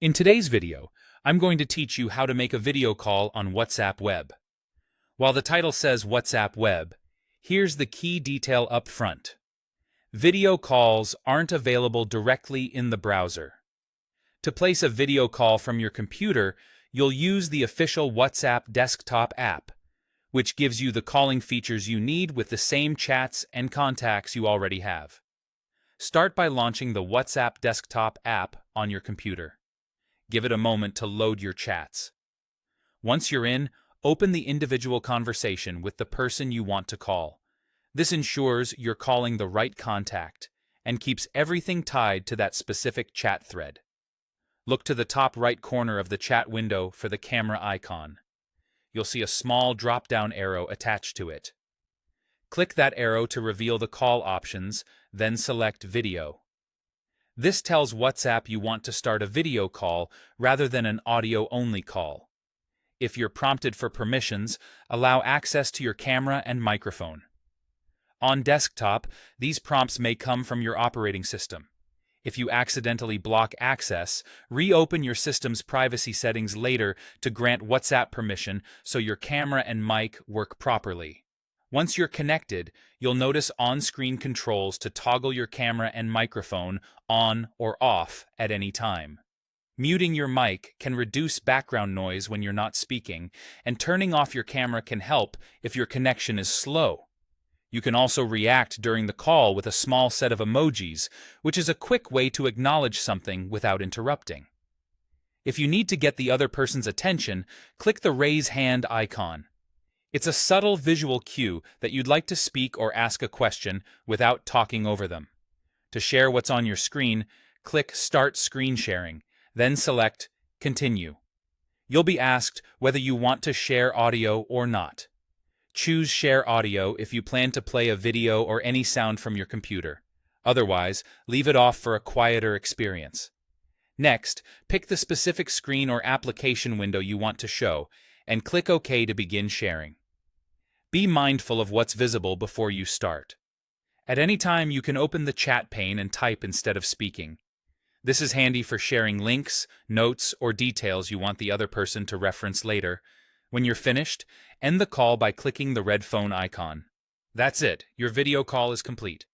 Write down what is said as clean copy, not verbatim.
In today's video, I'm going to teach you how to make a video call on WhatsApp Web. While the title says WhatsApp Web, here's the key detail up front. Video calls aren't available directly in the browser. To place a video call from your computer, you'll use the official WhatsApp desktop app, which gives you the calling features you need with the same chats and contacts you already have. Start by launching the WhatsApp desktop app on your computer. Give it a moment to load your chats. Once you're in, open the individual conversation with the person you want to call. This ensures you're calling the right contact and keeps everything tied to that specific chat thread. Look to the top right corner of the chat window for the camera icon. You'll see a small drop-down arrow attached to it. Click that arrow to reveal the call options, then select Video. This tells WhatsApp you want to start a video call rather than an audio-only call. If you're prompted for permissions, allow access to your camera and microphone. On desktop, these prompts may come from your operating system. If you accidentally block access, reopen your system's privacy settings later to grant WhatsApp permission so your camera and mic work properly. Once you're connected, you'll notice on-screen controls to toggle your camera and microphone on or off at any time. Muting your mic can reduce background noise when you're not speaking, and turning off your camera can help if your connection is slow. You can also react during the call with a small set of emojis, which is a quick way to acknowledge something without interrupting. If you need to get the other person's attention, click the raise hand icon. It's a subtle visual cue that you'd like to speak or ask a question without talking over them. To share what's on your screen, click Start Screen Sharing, then select Continue. You'll be asked whether you want to share audio or not. Choose Share Audio if you plan to play a video or any sound from your computer. Otherwise, leave it off for a quieter experience. Next, pick the specific screen or application window you want to show, and click OK to begin sharing. Be mindful of what's visible before you start. At any time, you can open the chat pane and type instead of speaking. This is handy for sharing links, notes, or details you want the other person to reference later. When you're finished, end the call by clicking the red phone icon. That's it. Your video call is complete.